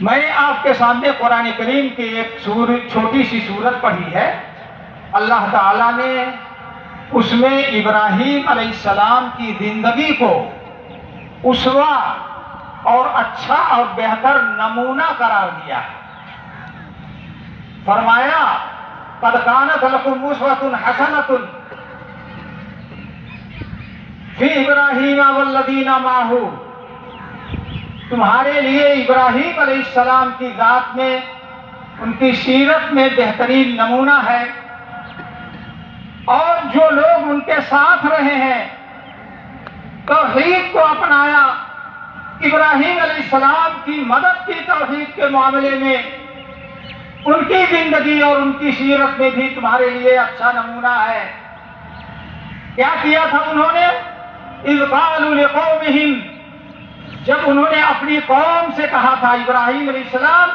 میں آپ کے سامنے قرآن کریم کی ایک چھوٹی سی سورت پڑھی ہے۔ اللہ تعالیٰ نے اس میں ابراہیم علیہ السلام کی زندگی کو اسوہ اور اچھا اور بہتر نمونہ قرار دیا ہے۔ فرمایا قد کانت لکم اسوۃ حسنۃ فی ابراہیم والذین معہ، تمہارے لیے ابراہیم علیہ السلام کی ذات میں، ان کی سیرت میں بہترین نمونہ ہے، اور جو لوگ ان کے ساتھ رہے ہیں، توحید کو اپنایا۔ ابراہیم علیہ السلام کی مدد کی توحید کے معاملے میں، ان کی زندگی اور ان کی سیرت میں بھی تمہارے لیے اچھا نمونہ ہے۔ کیا کیا تھا انہوں نے؟ اذ قالوا لقومہم، جب انہوں نے اپنی قوم سے کہا تھا، ابراہیم علیہ السلام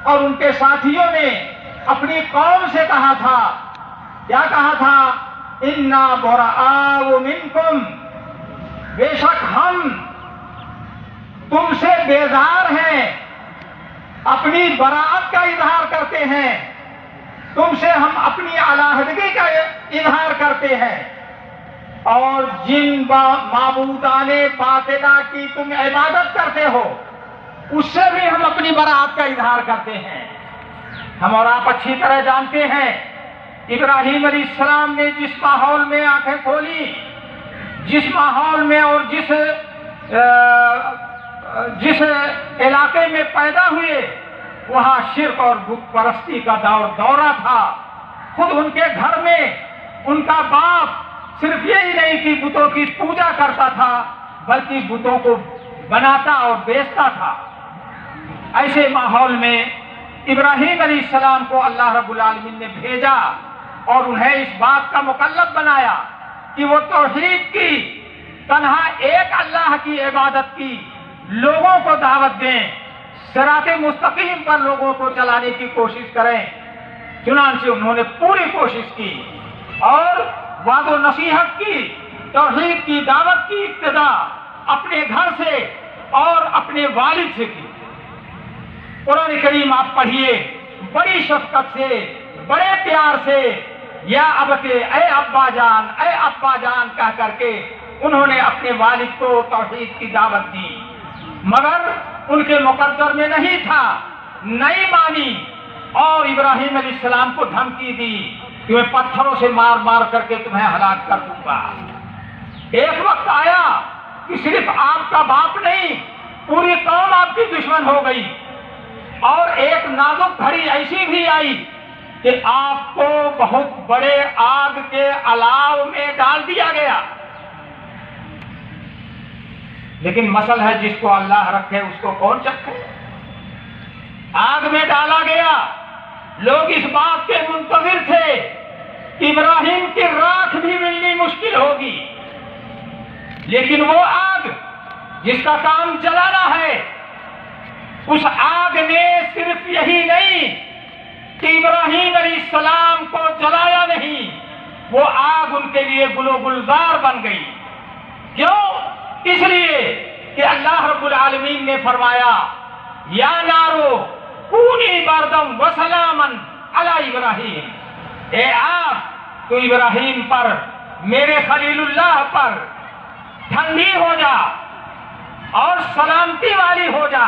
اور ان کے ساتھیوں نے اپنی قوم سے کہا تھا، کیا کہا تھا؟ انا براء منکم، بے شک ہم تم سے بیزار ہیں، اپنی براءت کا اظہار کرتے ہیں، تم سے ہم اپنی علیحدگی کا اظہار کرتے ہیں، اور جن معبودان باطلہ کی تم عبادت کرتے ہو اس سے بھی ہم اپنی براءت کا اظہار کرتے ہیں۔ ہم اور آپ اچھی طرح جانتے ہیں ابراہیم علیہ السلام نے جس ماحول میں آنکھیں کھولی، جس ماحول میں اور جس علاقے میں پیدا ہوئے، وہاں شرک اور بت پرستی کا دورہ تھا۔ خود ان کے گھر میں ان کا باپ صرف یہی نہیں کہ بتوں کی پوجا کرتا تھا، بلکہ بتوں کو بناتا اور بیچتا تھا۔ ایسے ماحول میں ابراہیم علیہ السلام کو اللہ رب العالمین نے بھیجا اور انہیں اس بات کا مکلف بنایا کہ وہ توحید کی، تنہا ایک اللہ کی عبادت کی لوگوں کو دعوت دیں، صراط مستقیم پر لوگوں کو چلانے کی کوشش کریں۔ چنانچہ انہوں نے پوری کوشش کی اور وعد و نصیحت کی، توحید کی دعوت کی ابتدا اپنے گھر سے اور اپنے والد سے کی۔ قرآن کریم آپ پڑھیے، بڑی شفقت سے، بڑے پیار سے یا ابتے، اے ابا جان، اے ابا جان کہہ کر کے انہوں نے اپنے والد کو توحید کی دعوت دی، مگر ان کے مقدر میں نہیں تھا، نہیں مانی، اور ابراہیم علیہ السلام کو دھمکی دی کہ میں پتھروں سے مار مار کر کے تمہیں ہلاک کر دوں گا۔ ایک وقت آیا کہ صرف آپ کا باپ نہیں، پوری قوم آپ کی دشمن ہو گئی، اور ایک نازک گھڑی ایسی بھی آئی کہ آپ کو بہت بڑے آگ کے الاؤ میں ڈال دیا گیا۔ لیکن مسئلہ ہے جس کو اللہ رکھے اس کو کون چکھے؟ آگ میں ڈالا گیا، لوگ اس بات کے منتظر تھے کہ ابراہیم کی راکھ بھی ملنی مشکل ہوگی، لیکن وہ آگ جس کا کام جلانا ہے، اس آگ نے صرف یہی نہیں کہ ابراہیم علیہ السلام کو جلایا نہیں، وہ آگ ان کے لیے گل و گلزار بن گئی۔ کیوں؟ اس لیے کہ اللہ رب العالمین نے فرمایا یا نارو کونی بردم وسلاما علی ابراہیم، اے آگ تو ابراہیم پر، میرے خلیل اللہ پر ٹھنڈی ہو جا اور سلامتی والی ہو جا۔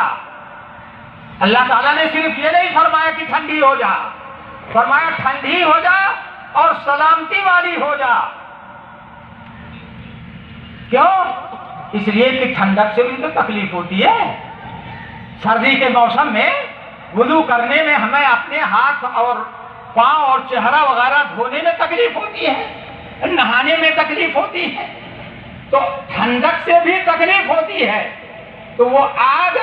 اللہ تعالیٰ نے صرف یہ نہیں فرمایا کہ ٹھنڈی ہو جا، فرمایا ٹھنڈی ہو جا اور سلامتی والی ہو جا۔ کیوں؟ اس لیے کہ ٹھنڈک سے بھی تو تکلیف ہوتی ہے۔ سردی کے موسم میں وضو کرنے میں ہمیں اپنے ہاتھ اور پاؤں اور چہرہ وغیرہ دھونے میں تکلیف ہوتی ہے، نہانے میں تکلیف ہوتی ہے، تو ٹھنڈک سے بھی تکلیف ہوتی ہے۔ تو وہ آگ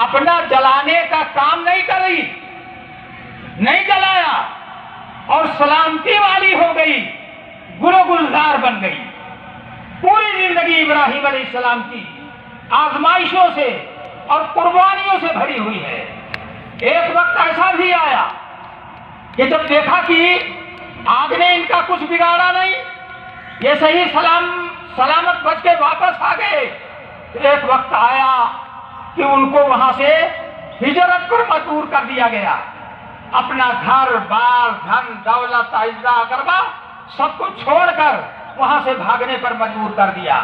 اپنا جلانے کا کام نہیں کری، نہیں جلایا، اور سلامتی والی ہو گئی، گل و گلزار بن گئی۔ پوری زندگی ابراہیم علیہ السلام کی آزمائشوں سے اور قربانیوں سے بھری ہوئی ہے۔ ایک وقت ایسا بھی آیا کہ جب دیکھا کہ آگ نے ان کا کچھ بگاڑا نہیں، یہ صحیح سلامت بچ کے واپس آ گئے، ایک وقت آیا کہ ان کو وہاں سے ہجرت پر مجبور کر دیا گیا. اپنا گھر بار دھن دولت اعزا اقربا سب کو چھوڑ کر وہاں سے بھاگنے پر مجبور کر دیا.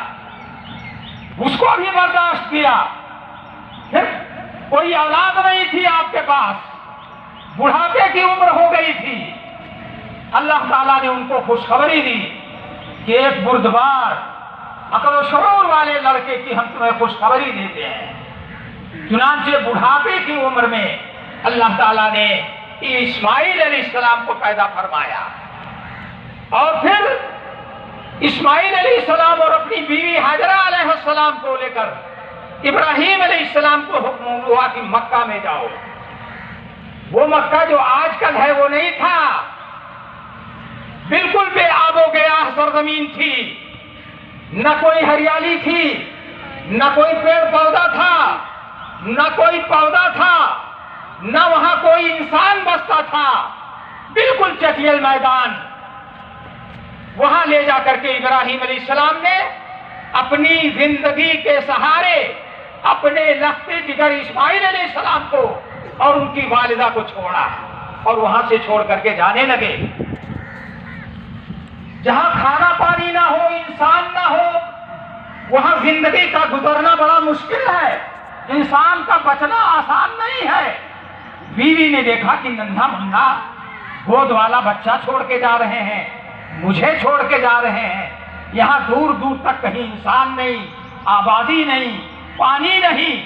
اس کو بھی برداشت کیا. پھر کوئی اولاد نہیں تھی آپ کے پاس, بڑھاپے کی عمر ہو گئی تھی. اللہ تعالیٰ نے ان کو خوشخبری دی کہ ایک بردبار عقل و شعور والے لڑکے کی ہم تمہیں خوشخبری دیتے ہیں. چنانچہ بڑھاپے کی عمر میں اللہ تعالیٰ نے اسماعیل علیہ السلام کو پیدا فرمایا, اور پھر اسماعیل علیہ السلام اور اپنی بیوی ہاجرہ علیہ السلام کو لے کر ابراہیم علیہ السلام کو حکم ہوا کہ مکہ میں جاؤ. وہ مکہ جو آج کل ہے وہ نہیں تھا, بالکل بے آب و گیاہ سرزمین تھی. نہ کوئی ہریالی تھی, نہ کوئی پیڑ پودا تھا, نہ کوئی پودا تھا, نہ وہاں کوئی انسان بستا تھا. بالکل چٹیل میدان. وہاں لے جا کر کے ابراہیم علیہ السلام نے اپنی زندگی کے سہارے اپنے لختے جگر اسماعیل علیہ السلام کو اور ان کی والدہ کو چھوڑا, اور وہاں سے چھوڑ کر کے جانے لگے. جہاں کھانا پانی نہ ہو, انسان نہ ہو, وہاں زندگی کا گزرنا بڑا مشکل ہے. انسان کا بچنا آسان نہیں ہے. بیوی نے دیکھا کہ ننھا منھا گود والا بچہ چھوڑ کے جا رہے ہیں, مجھے چھوڑ کے جا رہے ہیں. یہاں دور دور تک کہیں انسان نہیں, آبادی نہیں, پانی نہیں,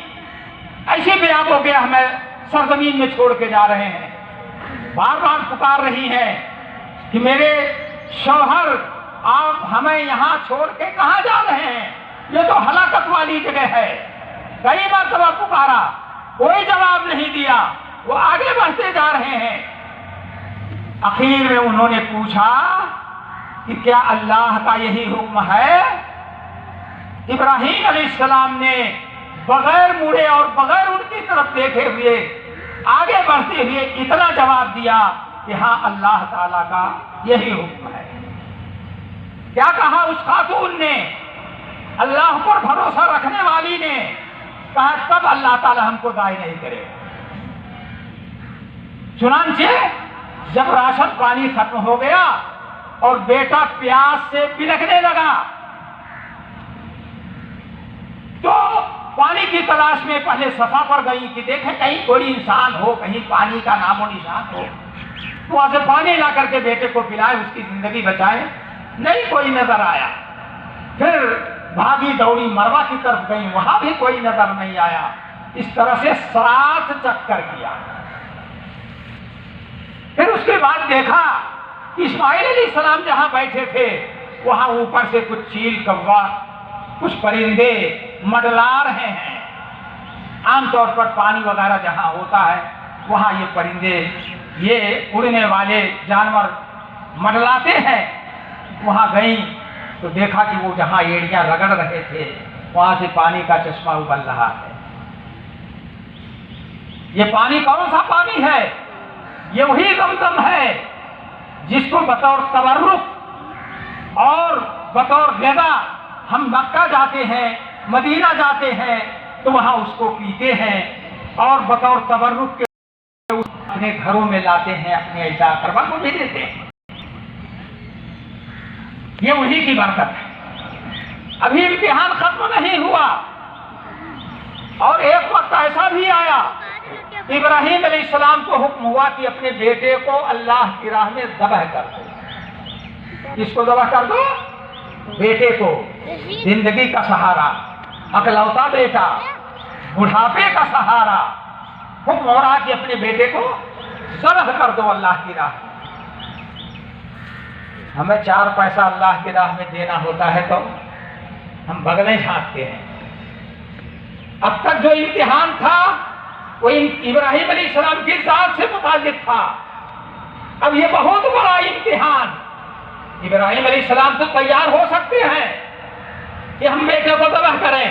ایسے بے آب ہو گیا ہمیں سرزمین میں چھوڑ کے جا رہے ہیں. بار بار پکار رہی ہیں کہ میرے شوہر آپ ہمیں یہاں چھوڑ کے کہاں جا رہے ہیں, یہ تو ہلاکت والی جگہ ہے. کئی مرتبہ پکارا, کوئی جواب نہیں دیا. وہ آگے بڑھتے جا رہے ہیں. آخر میں انہوں نے پوچھا کہ کیا اللہ کا یہی حکم ہے؟ ابراہیم علیہ السلام نے بغیر مڑے اور بغیر ان کی طرف دیکھے ہوئے آگے بڑھتے ہوئے اتنا جواب دیا کہ ہاں اللہ تعالیٰ کا یہی حکم ہے. کیا کہا اس خاتون نے, اللہ پر بھروسہ رکھنے والی نے کہا تب اللہ تعالیٰ ہم کو دائی نہیں کرے. چنانچہ جب راشن پانی ختم ہو گیا اور بیٹا پیاس سے بلکنے لگا تو پانی کی تلاش میں پہلے صفا پر گئی کہ دیکھیں کہیں کوئی انسان ہو, کہیں پانی کا نام و نشان ہو. وہاں سے پانی لا کر کے بیٹے کو پلائے, اس کی زندگی بچائے. نہیں کوئی نظر آیا. پھر بھاگی دوڑی مروا کی طرف گئی, وہاں بھی کوئی نظر نہیں آیا. اس طرح سے 7 چکر کیا. پھر اس کے بعد دیکھا کہ اسماعیل علیہ السلام جہاں بیٹھے تھے وہاں اوپر سے کچھ چیل کوا, کچھ پرندے مڈلا رہے ہیں. عام طور پر پانی وغیرہ جہاں ہوتا ہے وہاں یہ پرندے, یہ اڑنے والے جانور مڈلاتے ہیں. وہاں گئیں تو دیکھا کہ وہ جہاں ایڑیاں رگڑ رہے تھے وہاں سے پانی کا چشمہ ابل رہا ہے. یہ پانی کون سا پانی ہے؟ یہ وہی زمزم ہے جس کو بطور تبرک اور بطور غذا ہم مکہ جاتے ہیں, مدینہ جاتے ہیں تو وہاں اس کو پیتے ہیں, اور بطور تبرک کے اپنے گھروں میں لاتے ہیں, اپنے عیسیٰ اقربا کو بھی دیتے ہیں. یہ وہی کی برکت ہے. ابھی امتحان ختم نہیں ہوا, اور ایک وقت ایسا بھی آیا ابراہیم علیہ السلام کو حکم ہوا کہ اپنے بیٹے کو اللہ کی راہ میں ذبح کر دو. کس کو ذبح کر دو؟ بیٹے کو. زندگی کا سہارا, اکلوتا بیٹا, بڑھاپے کا سہارا. حکم ہو رہا کہ اپنے بیٹے کو ذبح کر دو اللہ کی راہ میں. ہمیں 4 پیسہ اللہ کی راہ میں دینا ہوتا ہے تو ہم بغلیں جھانکتے ہیں. اب تک جو امتحان تھا وہ ابراہیم علیہ السلام کی ذات سے متعلق تھا. اب یہ بہت بڑا امتحان. ابراہیم علیہ السلام تو تیار ہو سکتے ہیں کہ ہم بیٹے کو ذبح کریں,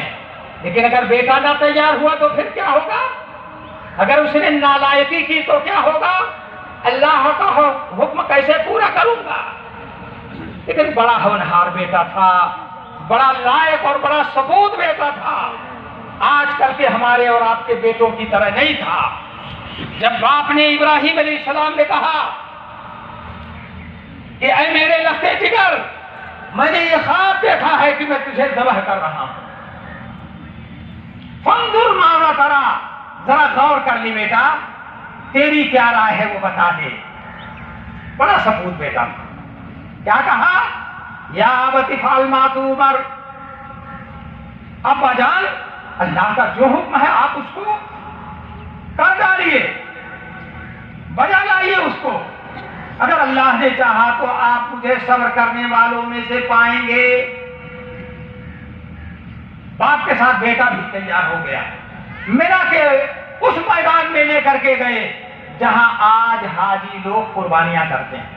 لیکن اگر بیٹا نہ تیار ہوا تو پھر کیا ہوگا؟ اگر اس نے نالائقی کی تو کیا ہوگا؟ اللہ کا حکم کیسے پورا کروں گا؟ لیکن بڑا ہونہار بیٹا تھا, بڑا لائق اور بڑا ثبوت بیٹا تھا. آج کل کے ہمارے اور آپ کے بیٹوں کی طرح نہیں تھا۔ جب باپ نے ابراہیم علیہ السلام نے کہا کہ اے میرے لختے جگر، میں نے یہ خواب دیکھا ہے کہ میں تجھے ذبح کر رہا ہوں، فانظر ماذا ترى، ذرا غور کر لی بیٹا، تیری کیا رائے ہے وہ بتا دے۔ بڑا سپوت بیٹا، کیا کہا؟ یا ابت افعل ما تؤمر، ابا جان اللہ کا جو حکم ہے آپ اس کو کر ڈالیے، بجا لائیے اس کو، اگر اللہ نے چاہا تو آپ مجھے صبر کرنے والوں میں سے پائیں گے۔ باپ کے ساتھ بیٹا بھی تیار ہو گیا، مینا کے اس میدان میں لے کر کے گئے جہاں آج حاجی لوگ قربانیاں کرتے ہیں۔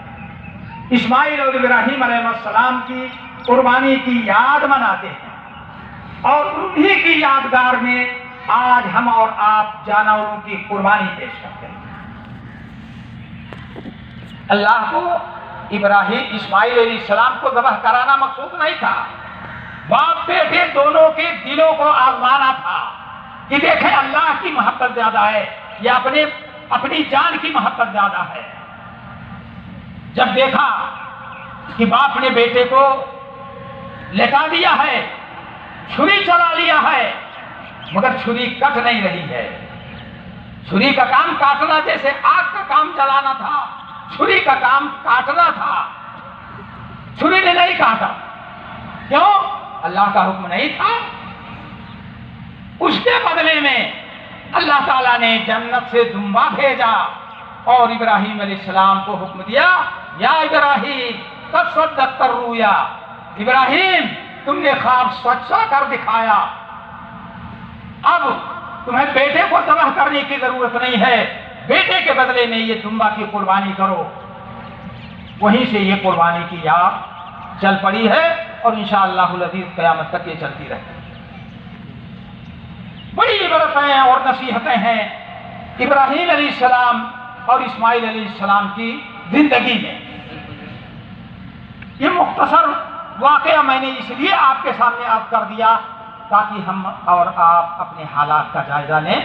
اسماعیل اور ابراہیم علیہ السلام کی قربانی کی یاد مناتے ہیں، اور انہی کی یادگار میں آج ہم اور آپ جانوروں کی قربانی پیش کرتے ہیں۔ اللہ کو اسماعیل علیہ السلام کو ذبح کرانا مقصود نہیں تھا، باپ بیٹے دونوں کے دلوں کو آزمانا تھا کہ دیکھیں اللہ کی محبت زیادہ ہے یا اپنی جان کی محبت زیادہ ہے۔ جب دیکھا کہ باپ نے بیٹے کو لٹا دیا ہے، چھری چلا لیا ہے، مگر چھری کٹ نہیں رہی ہے۔ چھری کا کام کاٹنا جیسے آگ کا کام جلانا تھا، چھری کا کام کاٹنا تھا، چھری نے نہیں کاٹا۔ کیوں؟ اللہ کا حکم نہیں تھا۔ اس کے بدلے میں اللہ تعالیٰ نے جنت سے دمبا بھیجا اور ابراہیم علیہ السلام کو حکم دیا، یا ابراہیم قد صدقت الرؤیا، ابراہیم تم نے خواب سچا کر دکھایا، اب تمہیں بیٹے کو ذبح کرنے کی ضرورت نہیں ہے، بیٹے کے بدلے میں یہ دمبا کی قربانی کرو۔ وہیں سے یہ قربانی کی یاد چل پڑی ہے اور انشاءاللہ العزیز قیامت تک یہ چلتی رہے۔ بڑی عبرتیں اور نصیحتیں ہیں ابراہیم علیہ السلام اور اسماعیل علیہ السلام کی زندگی میں۔ یہ مختصر واقعہ میں نے اس لیے آپ کے سامنے عرض کر دیا تاکہ ہم اور آپ اپنے حالات کا جائزہ لیں